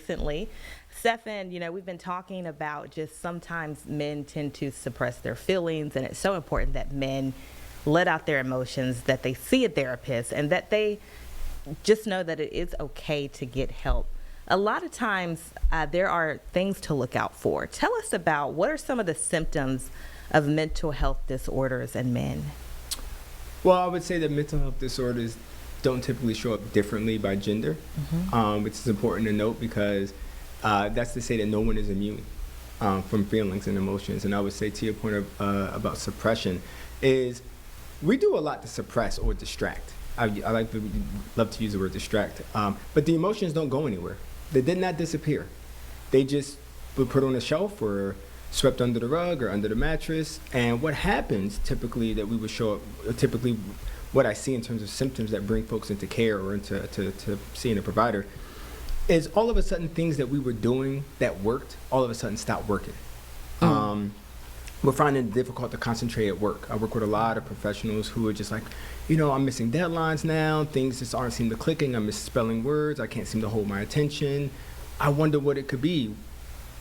recently. Stephen, we've been talking about just sometimes men tend to suppress their feelings, and it's so important that men let out their emotions, that they see a therapist, and that they just know that it is okay to get help. A lot of times there are things to look out for. Tell us about what are some of the symptoms of mental health disorders in men? Well, I would say that mental health disorders don't typically show up differently by gender, which is important to note because that's to say that no one is immune from feelings and emotions. And I would say to your point about suppression is we do a lot to suppress or distract. I love to use the word distract, but the emotions don't go anywhere. They did not disappear. They just were put on a shelf or swept under the rug or under the mattress. And what happens typically that we would show up, typically what I see in terms of symptoms that bring folks into care or into to seeing a provider is all of a sudden things that we were doing that worked all of a sudden stop working. We're finding it difficult to concentrate at work. I work with a lot of professionals who are just like, I'm missing deadlines now. Things just aren't seem to clicking. I'm misspelling words. I can't seem to hold my attention. I wonder what it could be.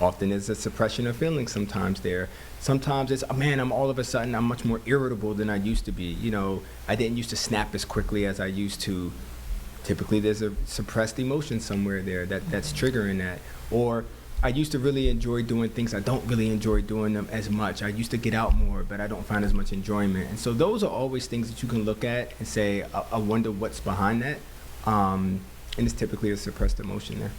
Often it's a suppression of feelings sometimes there. Sometimes it's, I'm all of a sudden, I'm much more irritable than I used to be. I didn't used to snap as quickly as I used to. Typically there's a suppressed emotion somewhere there that's triggering that. Or I used to really enjoy doing things. I don't really enjoy doing them as much. I used to get out more, but I don't find as much enjoyment. And so those are always things that you can look at and say, I wonder what's behind that. And it's typically a suppressed emotion there.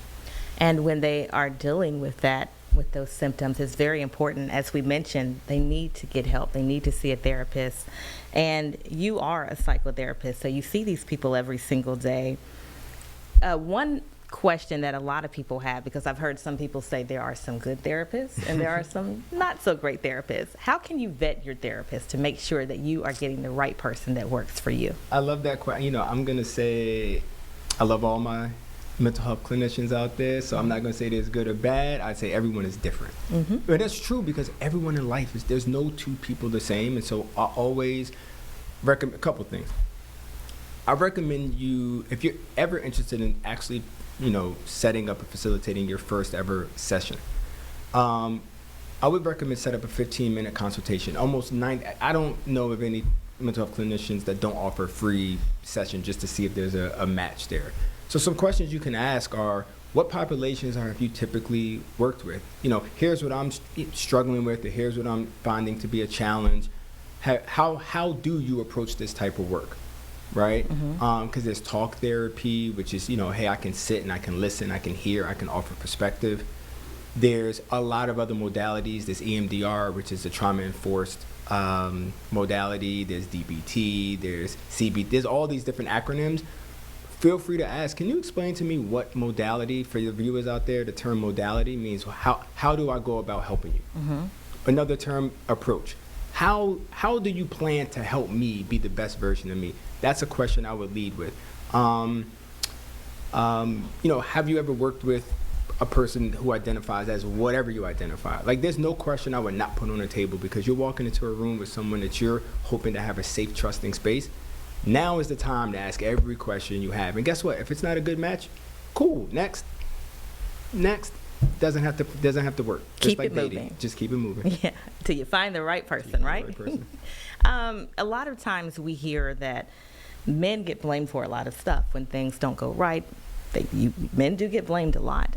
And when they are dealing with that, with those symptoms, it's very important. As we mentioned, they need to get help. They need to see a therapist. And you are a psychotherapist, so you see these people every single day. One question that a lot of people have, because I've heard some people say there are some good therapists and there are some not so great therapists. How can you vet your therapist to make sure that you are getting the right person that works for you? I love that question. I'm going to say I love all my mental health clinicians out there, so I'm not going to say there's good or bad. I'd say everyone is different. But that's true because everyone in life there's no two people the same. And so I always recommend a couple things. I recommend you, if you're ever interested in actually setting up and facilitating your first ever session, I would recommend set up a 15-minute consultation. I don't know of any mental health clinicians that don't offer a free session just to see if there's a match there. So some questions you can ask are, what populations have you typically worked with? Here's what I'm struggling with, or here's what I'm finding to be a challenge. How do you approach this type of work? Right? Because there's talk therapy, which is, hey, I can sit and I can listen, I can hear, I can offer perspective. There's a lot of other modalities. There's EMDR, which is the trauma-enforced modality. There's DBT, there's CBT. There's all these different acronyms. Feel free to ask, can you explain to me what modality, for your viewers out there, the term modality means? How do I go about helping you? Another term, approach. How do you plan to help me be the best version of me? That's a question I would lead with. Have you ever worked with a person who identifies as whatever you identify? Like, there's no question I would not put on the table, because you're walking into a room with someone that you're hoping to have a safe, trusting space. Now is the time to ask every question you have. And guess what? If it's not a good match, cool. Next. Doesn't have to work. Keep like it dating. moving. Just keep it moving. Yeah, till you find the right person, right? The right person. A lot of times we hear that men get blamed for a lot of stuff when things don't go right. Men do get blamed a lot.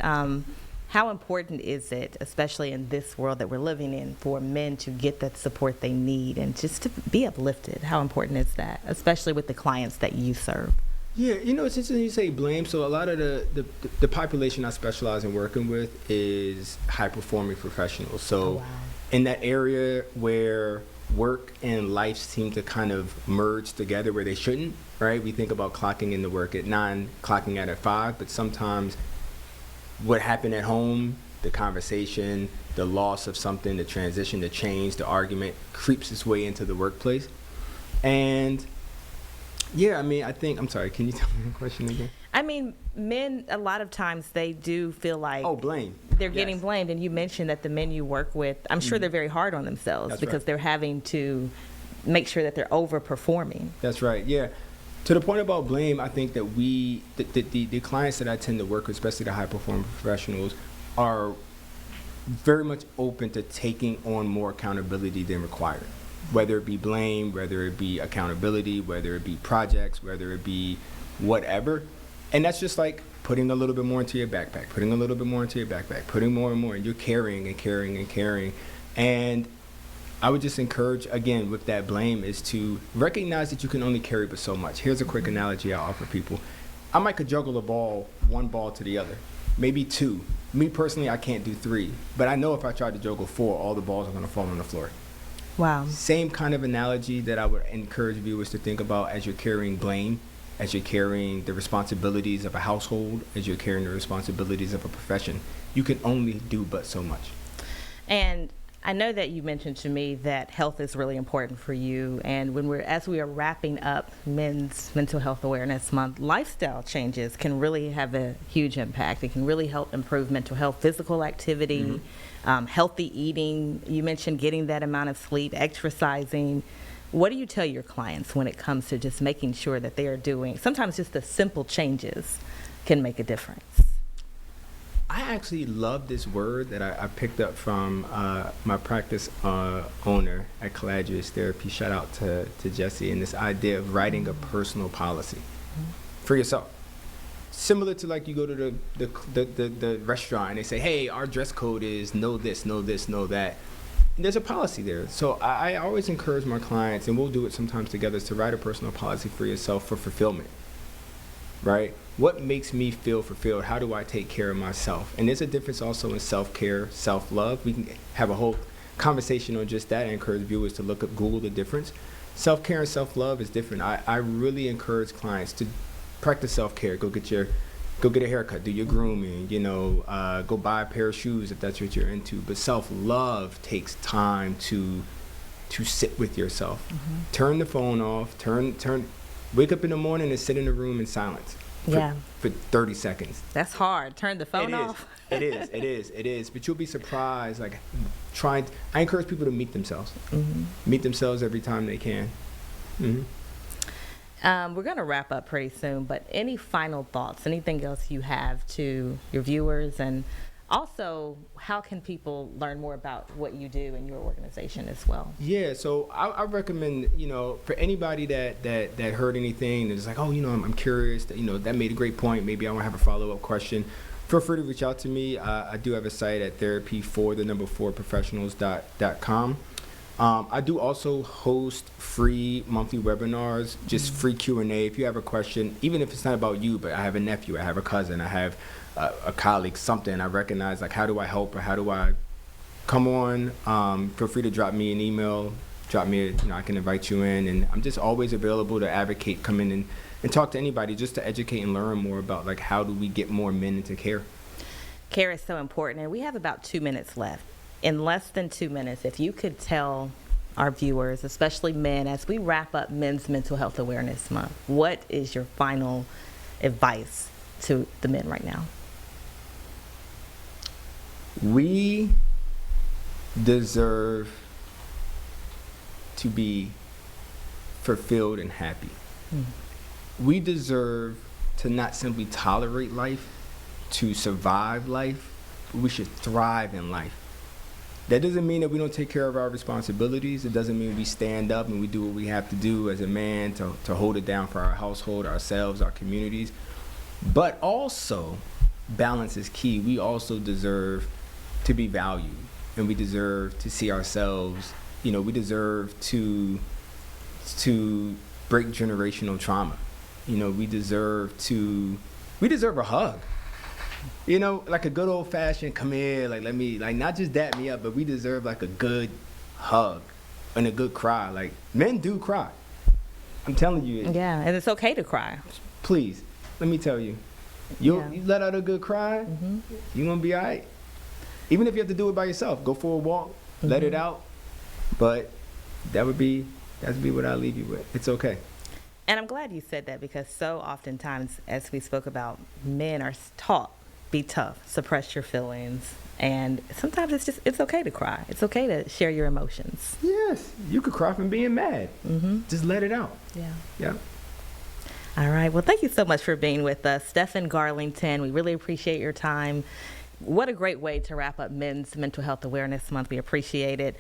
How important is it, especially in this world that we're living in, for men to get that support they need and just to be uplifted? How important is that, especially with the clients that you serve? Yeah, it's interesting you say blame. So a lot of the population I specialize in working with is high-performing professionals. So in that area where work and life seem to kind of merge together where they shouldn't, right? We think about clocking into work at 9, clocking out at 5, but sometimes what happened at home, the conversation, the loss of something, the transition, the change, the argument creeps its way into the workplace. And yeah, I'm sorry, can you tell me the question again? Men, a lot of times they do feel like blame. They're getting blamed. And you mentioned that the men you work with, I'm sure they're very hard on themselves. That's because they're having to make sure that they're overperforming. That's right, yeah. To the point about blame, I think that the clients that I tend to work with, especially the high-performing professionals, are very much open to taking on more accountability than required. Whether it be blame, whether it be accountability, whether it be projects, whether it be whatever. And that's just like putting a little bit more into your backpack, putting a little bit more into your backpack, putting more and more, and you're carrying and carrying and carrying. And I would just encourage, again, with that blame, is to recognize that you can only carry but so much. Here's a quick analogy I offer people. I might could juggle a ball, one ball to the other, maybe two. Me personally, I can't do three, but I know if I tried to juggle four, all the balls are gonna fall on the floor. Wow. Same kind of analogy that I would encourage viewers to think about as you're carrying blame, as you're carrying the responsibilities of a household, as you're carrying the responsibilities of a profession. You can only do but so much. And I know that you mentioned to me that health is really important for you, and as we are wrapping up Men's Mental Health Awareness Month, lifestyle changes can really have a huge impact. It can really help improve mental health, physical activity, healthy eating. You mentioned getting that amount of sleep, exercising. What do you tell your clients when it comes to just making sure that they are doing, sometimes just the simple changes can make a difference? I actually love this word that I picked up from my practice owner at Caladrius Therapy. Shout out to Jesse, and this idea of writing a personal policy for yourself. Similar to like you go to the restaurant and they say, hey, our dress code is no this, no this, no that. And there's a policy there. So I always encourage my clients, and we'll do it sometimes together, is to write a personal policy for yourself for fulfillment, right? What makes me feel fulfilled? How do I take care of myself? And there's a difference also in self-care, self-love. We can have a whole conversation on just that. I encourage viewers to look up, Google the difference. Self-care and self-love is different. I really encourage clients to practice self-care. Go get a haircut, do your grooming, go buy a pair of shoes if that's what you're into. But self-love takes time to sit with yourself. Turn the phone off, wake up in the morning and sit in a room in silence. For 30 seconds. That's hard. Turn the phone off. It is. But you'll be surprised. I encourage people to meet themselves. Meet themselves every time they can. We're going to wrap up pretty soon, but any final thoughts, anything else you have to your viewers, and also how can people learn more about what you do in your organization as well? Yeah, so I recommend, for anybody that heard anything that's like, I'm curious, that made a great point, maybe I want to have a follow-up question, feel free to reach out to me. I do have a site at therapy4professionals.com. I do also host free monthly webinars, just free Q&A. If you have a question, even if it's not about you, but I have a nephew, I have a cousin, I have a colleague, something I recognize, like how do I help or how do I come on, feel free to drop me an email, I can invite you in, and I'm just always available to advocate, come in and talk to anybody just to educate and learn more about like how do we get more men into care. Care is so important, and we have about 2 minutes left. In less than 2 minutes, if you could tell our viewers, especially men, as we wrap up Men's Mental Health Awareness Month, what is your final advice to the men right now? We deserve to be fulfilled and happy. We deserve to not simply tolerate life, to survive life, but we should thrive in life. That doesn't mean that we don't take care of our responsibilities. It doesn't mean we stand up and we do what we have to do as a man to hold it down for our household, ourselves, our communities. But also, balance is key. We also deserve to be valued, and we deserve to see ourselves, we deserve to break generational trauma. We deserve a hug. Like a good old fashioned come here, let me, not just dap me up, but we deserve like a good hug and a good cry. Like, men do cry. I'm telling you. Yeah, and it's okay to cry. Please, let me tell you. You let out a good cry, you're going to be all right. Even if you have to do it by yourself, go for a walk, let it out. But that'd be what I'll leave you with. It's okay. And I'm glad you said that, because so oftentimes, as we spoke about, men are taught, be tough, suppress your feelings. And sometimes it's okay to cry. It's okay to share your emotions. Yes, you could cry from being mad. Just let it out. Yeah. Yeah. All right. Well, thank you so much for being with us, Stephen Garlington. We really appreciate your time. What a great way to wrap up Men's Mental Health Awareness Month. We appreciate it.